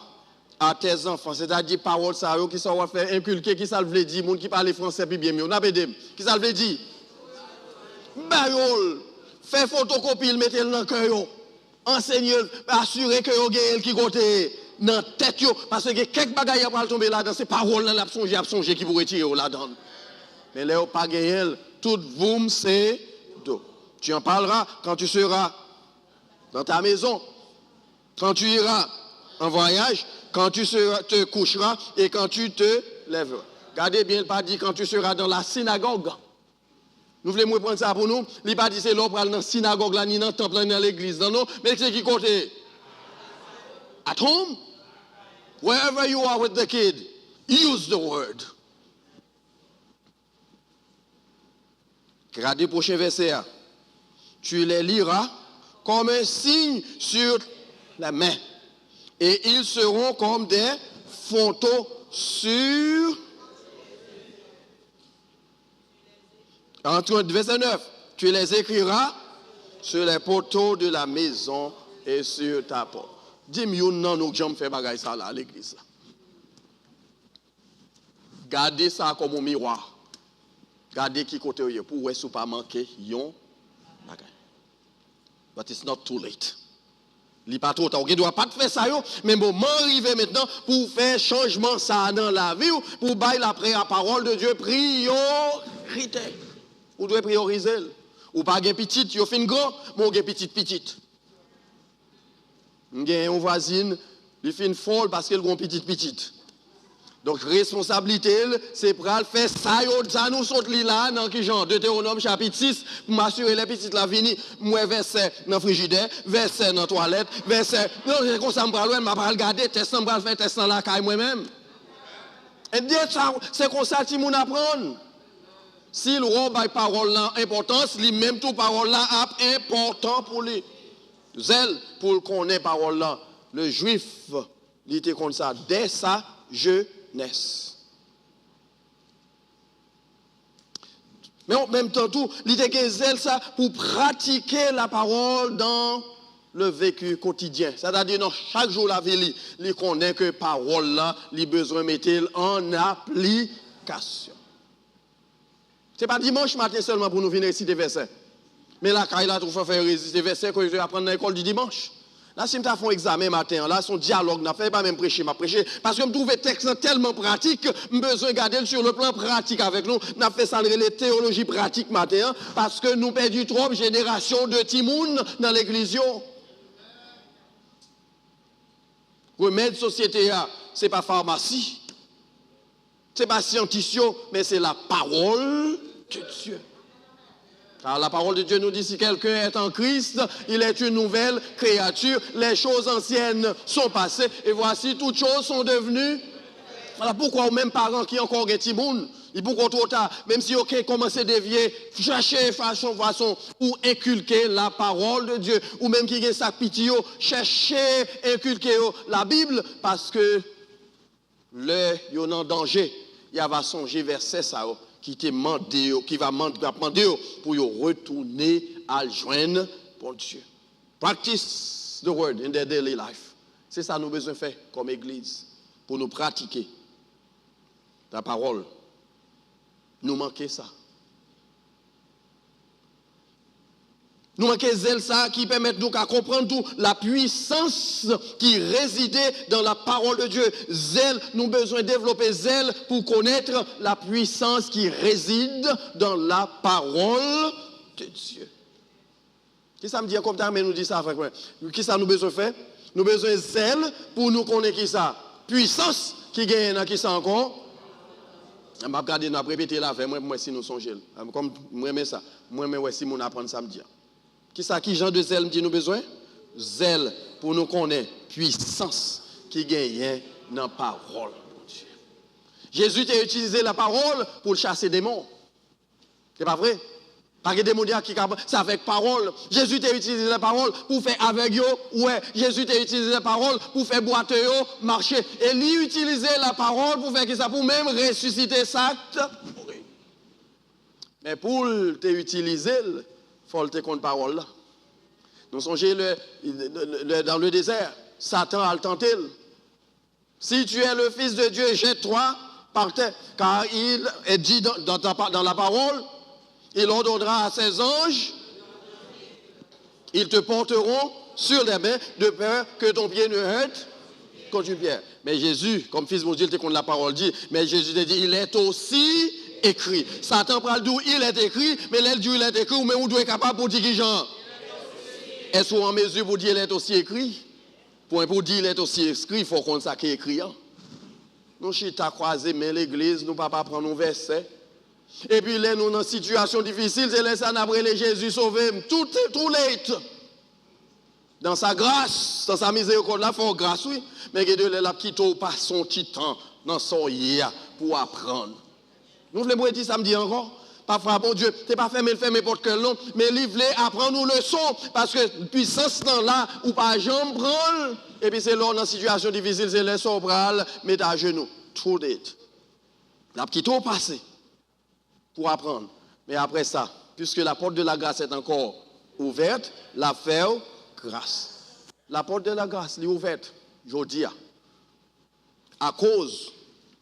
à tes enfants. C'est-à-dire, parole, ça, qui ça va faire inculquer, qui ça veut dire, les gens qui parlent français, puis bien mieux. On a dit, qui ça veut dire? Bayol, fais photocopie, mettez-le dans le cœur. Enseignez, assurez que vous avez qui côté dans la tête. Parce que quelques bagailles vont tomber là-dedans, c'est parole là, la songer qui vous retire là-dedans. Mais là, pas gagné, tout vous c'est d'eau. Tu en parleras quand tu seras dans ta maison, quand tu iras en voyage, quand tu te coucheras et quand tu te lèveras. Regardez bien, il pas dit quand tu seras dans la synagogue. Nous voulons prendre ça pour nous. Il pas dit c'est l'homme dans la synagogue, là, ni dans le temple, ni dans l'église. Non, mais c'est qui côté? À tombe? Wherever you are with the kid, use the word. Regardez le prochain verset. Tu les liras comme un signe sur la main. Et ils seront comme des photos sur... Entre verset 9. Tu les écriras sur les poteaux de la maison et sur ta porte. Dis-moi, non, nous jamais fait bagaille ça là à l'église. Gardez ça comme un miroir. Gardez qui côté vous pour ne pas manquer yon bagaille. But it's not too late. Il n'est pas trop tard. Vous ne doit pas faire ça, mais le moment arrivé maintenant pour faire changement ça dans la vie, pour bailler la parole de Dieu, priorité. Vous devez prioriser. Ou pas un petit, vous faites grand, mais vous avez petite. Vous avez une voisine, il fait une folle parce qu'elle a une petite. Donc, responsabilité, c'est pour faire ça, nous sommes là, dans qui genre, Deutéronome chapitre 6, pour m'assurer les petites la vini, moi, verset dans le frigidaire, verset dans la toilette, verset, non, c'est comme ça, je vais pas regarder, test, je vais faire test dans la caille moi-même. Et c'est comme ça que nous apprenons. Si le roi a parole là importance, lui même tout parole là important pour lui. Zèle pour connaître parole là. Le juif, il était comme ça dès sa jeunesse. Mais en même temps tout, il était zèle ça pour pratiquer la parole dans le vécu quotidien. C'est-à-dire dans chaque jour la vie, il connaît que parole là, il a besoin de mettre en application. Ce n'est pas dimanche matin seulement pour nous venir réciter des versets. Mais là, quand il a tout fait faire réciter des versets que je vais apprendre dans l'école du dimanche. Là, si je fais un examen matin, là, son dialogue, je ne fais pas même prêcher, parce que je trouve le texte tellement pratique, j'ai besoin de garder sur le plan pratique avec nous. Je fais ça les théologies pratiques matin, parce que nous perdons trop de générations de timoun dans l'église. Remède société, ce n'est pas pharmacie, ce n'est pas scientifique, mais c'est la parole de Dieu. Car la parole de Dieu nous dit, si quelqu'un est en Christ, il est une nouvelle créature. Les choses anciennes sont passées et voici toutes choses sont devenues. Voilà pourquoi même parents qui ont encore des petits monde, ils pourquoi trop tard, même si OK commencé à dévier, chercher façon pour inculquer la parole de Dieu, ou même qui ont sa pitié, chercher inculquer la Bible, parce que le y en danger, il va songer verset ça qui va demander pour retourner à le joindre pour Dieu. Practice the word in their daily life. C'est ça que nous avons besoin de faire comme église pour nous pratiquer la parole. Nous manquons ça. Nous manquons zèle ça qui permet nous à comprendre tout la puissance qui résidait dans la parole de Dieu. Zèle, nous avons besoin de développer zèle pour connaître la puissance qui réside dans la parole de Dieu. Qui ça me dit comme ça, mais nous dit ça frère. Qui ça nous besoin de faire? Nous avons besoin de zèle pour nous connaître qui ça? Puissance qui gagne dans qui ça encore? Je vais regarder, nous répéter là, moi si nous songeons. Comme moi mais ça. Moi mais si nous apprenons samedi. Qui ça qui genre de zèle me dit nous besoin? Zèle pour nous connaître puissance qui gagne dans la parole de Dieu. Jésus a utilisé la parole pour chasser des démons. C'est pas vrai? Pas que des démons qui c'est avec parole. Jésus a utilisé la parole pour faire avec eux. Ouais, Jésus a utilisé la parole pour faire boiter eux, marcher. Et lui utilisait la parole pour faire ça, pour même ressusciter ça. Mais pour t'utiliser, il faut te compte parole là. Nous songez dans le désert, Satan a tenté. Si tu es le Fils de Dieu, jette-toi par terre. Car il est dit dans la parole, il ordonnera à ses anges, ils te porteront sur les mains de peur que ton pied ne heurte contre une pierre. Mais Jésus, comme Fils de Dieu, il te compte la parole dit, mais Jésus a dit, il est aussi écrit. Satan parle d'où il est écrit, mais l'aile du il est écrit, mais où doit être capable pour dire qui genre? Est-ce qu'on est en mesure pour dire il est aussi écrit? Pour dire il est aussi écrit, il faut qu'on sache qu'il est écrit. Nous, chita croisé, mais l'église, nous ne pouvons pas prendre un verset. Et puis là, nous, dans une situation difficile, c'est là, ça n'a pas les Jésus sauvé. Tout late. Dans sa grâce, dans sa miséricorde, là, il faut grâce, oui. Mais il y a de la petite pas son petit temps dans son hier pour apprendre. Nous voulons dire samedi encore. Parfois, bon Dieu, tu n'es pas fait n'importe quel nom, mais il voulait apprendre nos leçons, parce que puissance dans là, ou pas jambe prendre, et puis c'est là, dans une situation difficile, c'est les sobrales, mettre à genoux. True date. La petite eau passée pour apprendre. Mais après ça, puisque la porte de la grâce est encore ouverte, la faire grâce. La porte de la grâce est ouverte, je dis, à cause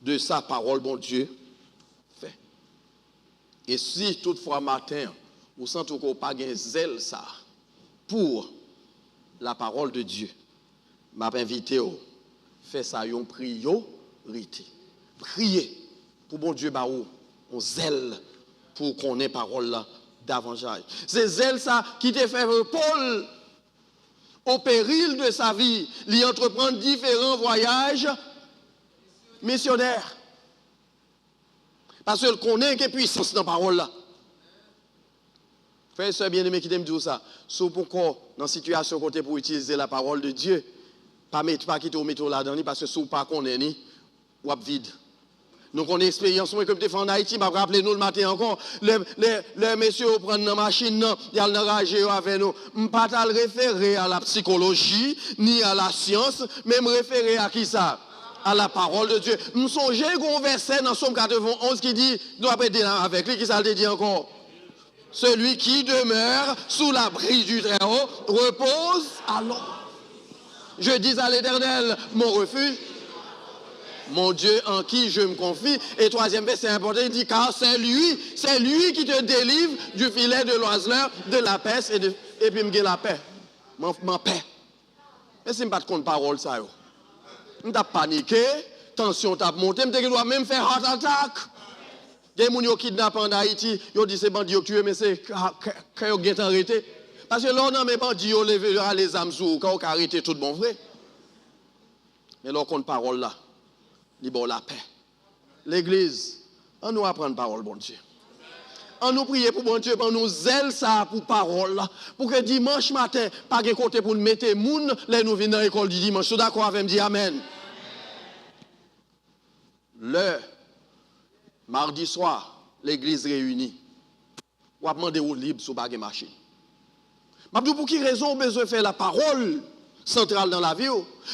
de sa parole, bon Dieu, fait. Et si toutefois matin, vous sentez qu'on n'a pas de zèle ça, pour la parole de Dieu, m'a invité à faire ça, une priorité. Priez pour bon Dieu, on zèle pour qu'on ait parole là davantage. C'est zèle ça qui te fait Paul, au péril de sa vie, il entreprend différents voyages missionnaires. Parce qu'il connaît qu'il y a puissance dans la parole là. Frère et soeur bien-aimé qui t'aime dire ça, sauf pourquoi dans une situation côté pour utiliser la parole de Dieu, pas quitter au métro là-dedans, parce que si vous pas connaît ni, ou vide. Nous avons une expérience, moi, comme tu fais en Haïti, je me rappelle nous le matin encore, les messieurs prennent la machine, ils ont enragé avec nous. Je ne pas référer à la psychologie, ni à la science, mais me référer à qui ça? À la parole de Dieu. Je me songe un verset dans Somme 91 qui dit, nous après avec lui, qui ça le dit encore? Celui qui demeure sous l'abri du Très-Haut repose alors. Je dis à l'Éternel, mon refuge, mon Dieu en qui je me confie. Et troisième verset important, il dit, car c'est lui qui te délivre du filet de l'oiseleur, de la peste, et puis me donne la paix. Ma paix. Mais si je ne pas de compte parole, ça, je t'ai paniqué, tension t'a monté, je dois même faire heart attack. Des gens qui kidnappent en Haïti, ils disent c'est bandits qui tuent, mais c'est quand ils ont arrêté. Parce que là, on a mes bandits, ils levé les âmes sous, quand ils ont arrêté tout bon vrai. Mais là, on compte parole là. Il bon la paix. L'église, on nous apprend parole, bon Dieu. On nous prie pour bon Dieu, on nous zèle ça pour parole. Pour que dimanche matin, pas de côté pour nous mettre moun, là nous venons dans l'école du dimanche. Vous d'accord avec me dire Amen. Le mardi soir, l'église réunie. On va demander au libre sur pas de machine. Mais pour qui raison on a besoin de faire la parole centrale dans la vie?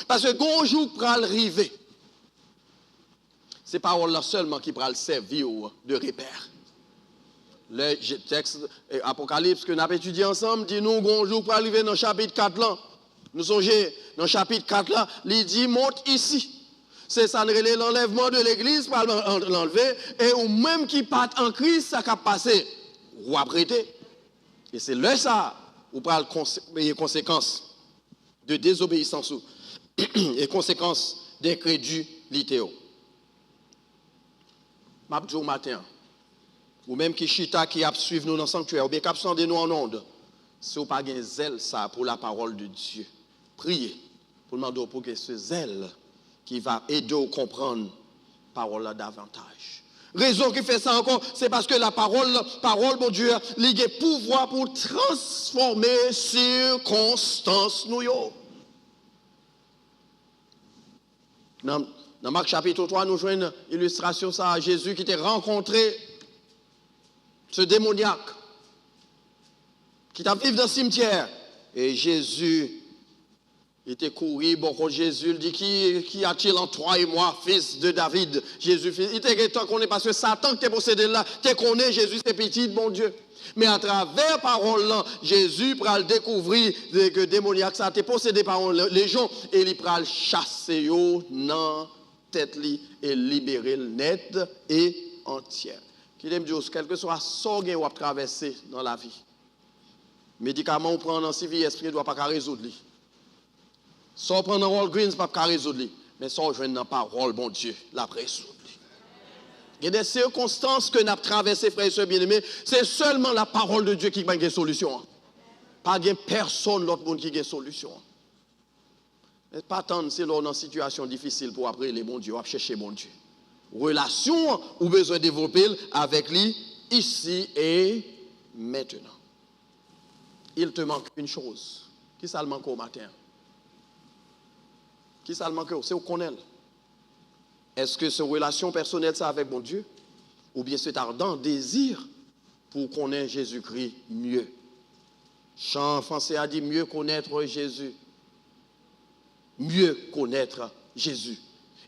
Parce que quand jour pour arriver, c'est parole là seulement qui pourra le servir de repère. Le texte Apocalypse que nous avons étudié ensemble dit nous bonjour pour arriver dans le chapitre 4 là. Nous songez dans le chapitre 4 là, il dit monte ici. C'est ça l'enlèvement de l'église pour l'enlever et ou même qui part en crise ça va passer ou apprêter. Et c'est là ça ou pour les conséquences de désobéissance et conséquences d'incrédulité. Mabdou au matin, ou même qui chita qui a suivi nous dans le sanctuaire, ou bien qui a de nous en onde, si vous n'avez pas de zèle ça pour la parole de Dieu, priez pour demander pour que ce zèle qui va aider à comprendre la parole là davantage. Raison qui fait ça encore, c'est parce que la parole, mon Dieu, il a pouvoir pour transformer circonstances nous. Dans Marc chapitre 3, nous jouons une illustration ça à Jésus qui était rencontré ce démoniaque qui t'a vécu dans le cimetière. Et Jésus était couru, bon, quand Jésus dit qui a-t-il en toi et moi, fils de David? Jésus, il était temps qu'on est parce que Satan qui est possédé là, tu connais Jésus, c'est petit, bon Dieu. Mais à travers parole là, Jésus pourra le découvrir que démoniaque ça t'est possédé par les gens et il pourra le chasser dans tête et libérer le net et entière. Qui aime dire quel que soit ce que vous traverser dans la vie. Médicaments on prend dans si vie esprit doit pas résoudre lui. Sans prendre un Walgreens pas résoudre lui, mais sans joindre dans parole bon Dieu la résoudre. Il y a des circonstances que nous avons traversées, frères et sœurs bien-aimés, c'est seulement la parole de Dieu qui a une solution. Pas personne l'autre monde qui a une solution. Mais pas tant c'est là dans une situation difficile pour après les bons dieux, pour chercher bon Dieu. Relation ou besoin de développer avec lui ici et maintenant. Il te manque une chose Qui ça le manque au matin? Qui ça le manque? C'est au connaître. Est-ce que c'est une relation personnelle ça avec mon Dieu? Ou bien c'est ardent désir pour connaître Jésus-Christ mieux? Jean français a dit mieux connaître Jésus. Mieux connaître Jésus.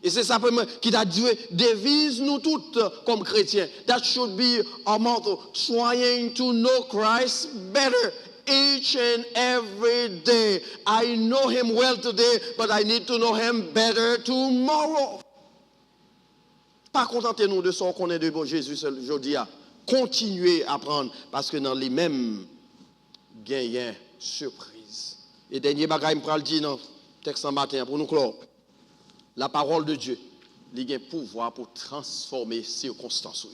Et c'est ça qui a Dieu devise nous toutes comme chrétiens. That should be our motto. Trying to know Christ better each and every day. I know him well today, but I need to know him better tomorrow. Pas contentez-nous de ce qu'on est de bon Jésus aujourd'hui. Continuez à apprendre parce que dans les mêmes gagnants surprise. Et dernier bagage, je vais le dire dans le texte en matin pour nous clore. La parole de Dieu, il a un pouvoir pour transformer les circonstances.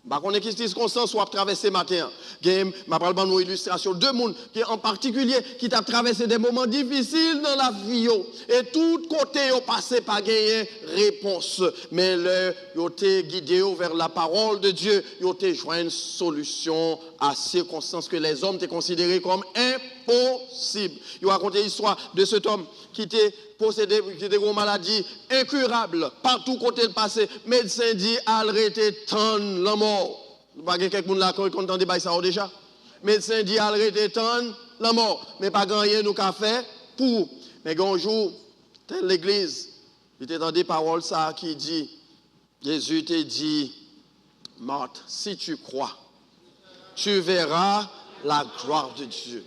Par contre, qui circonstances soit traversé matin. Je parle de une illustration de monde qui en particulier qui t'a traversé des moments difficiles dans la vie et tout côté ont passé par gagner réponse, mais le yo été guidé vers la parole de Dieu, yo été joint une solution à circonstances que les hommes étaient considérés comme impossibles. Yo raconté l'histoire de cet homme qui était possédé une maladie incurable. Partout côté le passé, médecin dit arrêtez tant la mort. Pas quelqu'un là qui entend débat ça déjà. Médecin dit arrêtez tant la mort, mais pas grand rien nous qu'a fait pour. Mais un jour, l'église, il était dans des paroles ça qui dit Jésus te dit Marthe, si tu crois, tu verras la gloire de Dieu.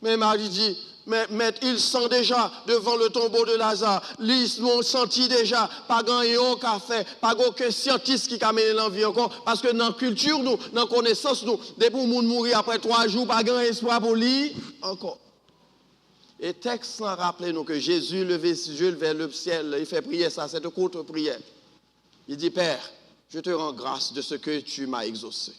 Mais Marie dit mais ils sont déjà devant le tombeau de Lazare. Ils l'ont senti déjà. Pas grand yon qu'a fait. Pas aucun scientiste qui a mené l'envie encore. Parce que dans la culture, nous, dans la connaissance, nous, depuis que nous mourir après 3 jours, pas grand espoir pour lui encore. Et texte rappelle nous que Jésus levait les yeux vers le ciel. Il fait prier ça, c'est une courte prière. Il dit, Père, je te rends grâce de ce que tu m'as exaucé.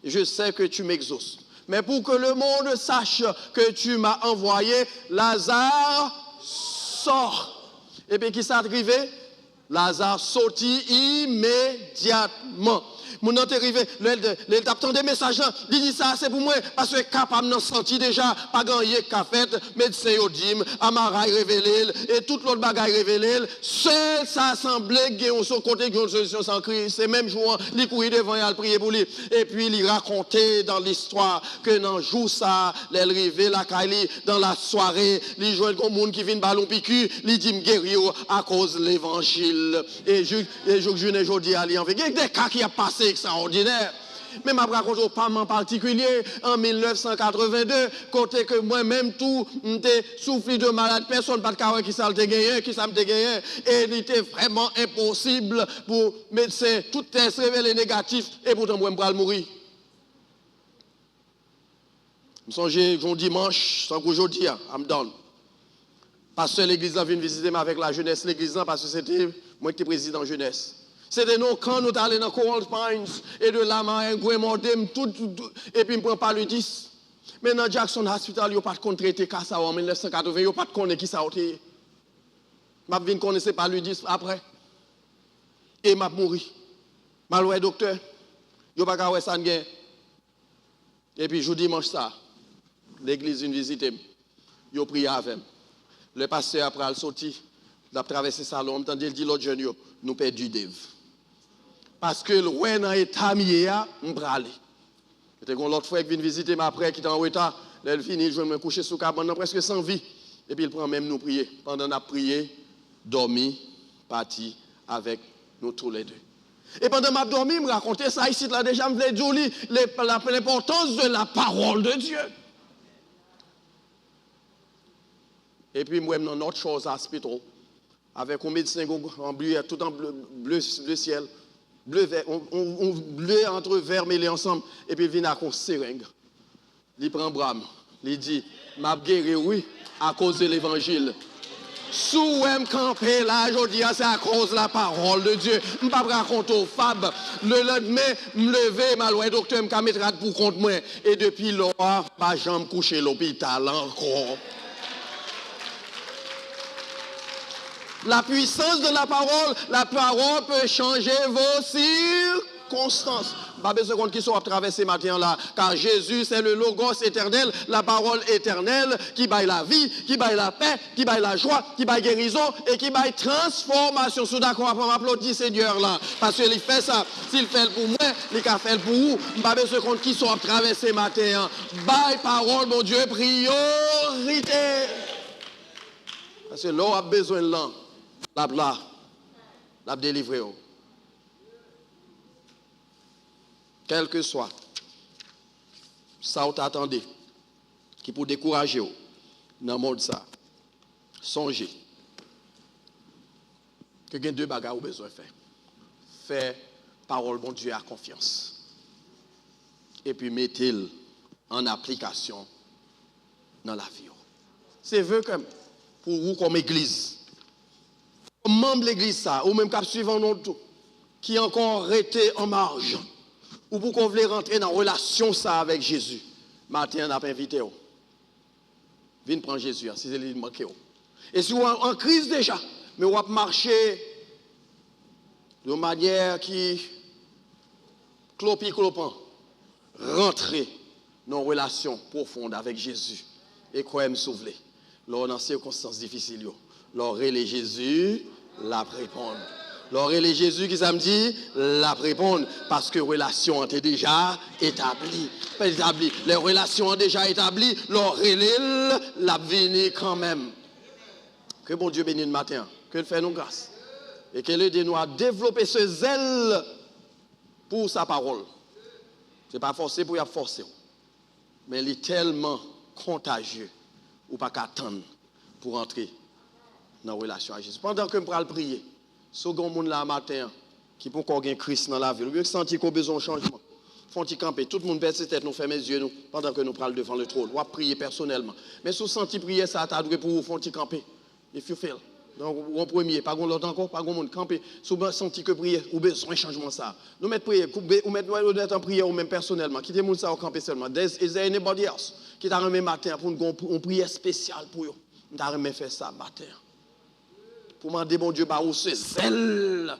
Je sais que tu m'exauces. Mais pour que le monde sache que tu m'as envoyé, Lazare sort. Et puis qui s'est arrivé? Lazare sortit immédiatement. Mon est arrivé, il des messages, il dit ça c'est pour moi, parce que capable de sentir déjà, pas gagné qu'a fait, médecin Yodim, Amara révélé, et toute l'autre bagaille révélé, seul ça semblait qu'il y a son côté qui a une solution sans cri, c'est même jour, il courait devant et il priait pour lui, et puis il racontait dans l'histoire que dans le jour ça, il arrivait la Kali, dans la soirée, il jouait comme monde qui vient de ballon picu, il dit guérir à cause de l'évangile, et je dis à lui, il y a des cas qui a passé extraordinaire. Mais ma raconte pas en particulier en 1982, côté que moi-même tout m'était soufflé de malade, personne pas de carré qui ça me gagné, et il était vraiment impossible pour médecin, tout test révélé négatif, et pourtant moi je vais mourir. Je me songe un dimanche, sans qu'aujourd'hui, I'm done. Pasteur l'église vient visiter avec la jeunesse l'église parce que c'était moi qui étais président jeunesse. C'était nous quand nous allons dans Coral Pines et de là, tout, et puis je ne prends pas le 10. Mais dans Jackson Hospital, il n'y a pas de contre traité ça en 1980, il n'y a pas de connaître qui ça a été. Je ne connaissais pas le 10 après. Et je mourir. Je suis docteur. Je ne sais pas ça. Et puis, je dimanche ça, l'église vient visiter. Je prie avec. Le pasteur après le sorti, il a traversé le salon, il dit l'autre jeune, nous perdons Dave. Parce que le roi dans l'état mieux, on va aller. C'était l'autre frère qui vient visiter, mais après, qui est en retard, il finit, je vais me coucher sous cabane, presque sans vie. Et puis il prend même nous prier. Pendant qu'on a prié, dormi, parti avec nous tous les deux. Et pendant que je dormi, je me racontais ça ici, là déjà, je me disais l'importance de la parole de Dieu. Et puis moi, dans notre chose à l'hôpital, avec un médecin en bleu, tout en bleu ciel, bleu vert, on bleu entre vert mêlés ensemble, et puis il vient avec une seringue. Il prend Bram, il dit, m'a guéri, oui, à cause de l'évangile. Sous même campé là, je dis, c'est à cause de la parole de Dieu. Je ne vais pas raconter au Fab. Le lendemain, je me lever, ma loi, docteur, je me mettre pour compte moi. Et depuis là, pas jamais couché à l'hôpital encore. La puissance de la parole peut changer vos circonstances. constance. Pas besoin qu'on qui soit traversé matin là, car Jésus c'est le logos éternel, la parole éternelle qui baille la vie, qui baille la paix, qui baille la joie, qui baille guérison et qui baille transformation. Sous d'accord, on m'applaudit Seigneur là, parce qu'il fait ça. S'il fait pour moi, il a fait pour vous. Pas besoin qu'on qui soit traversé matin. Baille parole, mon Dieu, priorité. Parce que l'on a besoin de l'an, la délivrer. Quel que soit, ça on t'attendait, qui pour décourager dans le monde ça, songez que il y a deux bagages que vous besoin de faire. Faire parole, bon Dieu, à confiance. Et puis mettez-le en application dans la vie. C'est vrai que pour vous comme église, comme membre de l'église ça, ou même cap suivant nous qui encore été en marge, ou pour qu'on voulait rentrer dans une relation ça avec Jésus, matin on a invité vous. Venez prendre Jésus, si c'est lui manqué. Et si vous êtes en crise déjà, mais vous marcher de manière qui clopant, rentrer dans une relation profonde avec Jésus et quoi me sauver. Lors dans circonstances difficiles, lors les Jésus, la répondre. Lors les Jésus qui samedi, la répondre parce que relation est déjà établie. Les relations sont déjà établies, lors la venir quand même. Que bon Dieu bénisse le matin, que fait nous grâce et qu'il aide nous à développer ce zèle pour sa parole. Ce n'est pas forcé pour y forcer, mais il est tellement contagieux ou pas qu'attendre pour entrer dans la relation avec Jésus. Pendant que je vais prier, second monde là matin qui peut encore gagner Christ dans la vie, ou sentir qu'on a besoin de changement. Font-ils camper, tout le monde baisse ses têtes, nous ferme les yeux nous pendant que nous parlons devant le trône. On va prier personnellement. Mais si vous sentez prier ça, t'as doué pour vous font-ils camper. If you fail. Donc, en premier, pas l'autre encore, pas monde camper. Si vous sentez que prier, ou besoin de changement ça. Nous mettons prier, ou mettons en prière ou même personnellement. Quittez monde ça au camper seulement. Is there anybody else qui t'a remis matin pour une prière spéciale pour vous? Nous t'a remis faire ça matin. Pour demander bon Dieu, où ce zèle.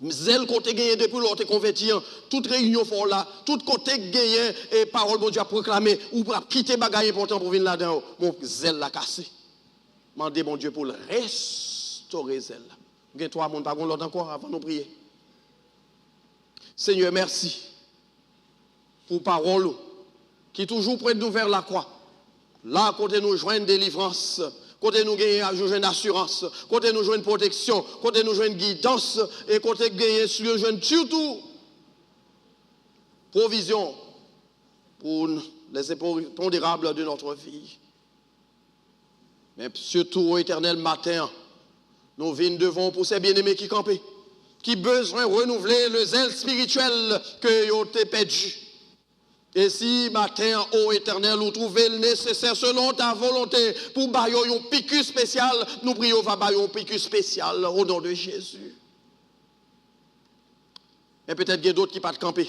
Zèle côté gagné depuis l'autre converti, toute réunion fort là, tout côté gagné et parole bon Dieu a proclamé ou pour quitter bagaille important pour venir là-dedans, mon zèle l'a cassé. Mandez bon Dieu pour le restaurer zèle. Vous avez trois monde pas l'autre encore avant de prier. Seigneur, merci pour parole qui toujours prête nous vers la croix. Là côté nous joindre délivrance. Côté nous gagnons une assurance, côté nous jouons protection, côté nous jouons guidance, et côté gagnons surtout provision pour les impondérables de notre vie. Mais surtout au éternel matin, nous venons devant pour ces bien-aimés qui campent, qui besoin de renouveler le zèle spirituel que vous avez perdu. Et si matin, ô éternel, vous trouvez le nécessaire selon ta volonté pour bailler un piqûre spécial, nous prions va bailler un piqûre spécial au nom de Jésus. Et peut-être qu'il y a d'autres qui ne peuvent pas camper,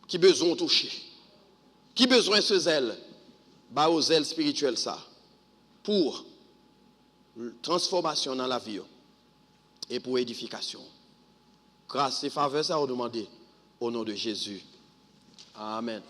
qui besoin de toucher, qui besoin de ce zèle, bah au zèle spirituel ça, pour transformation dans la vie et pour édification. Grâce et faveur, ça, on demande au nom de Jésus. Amen.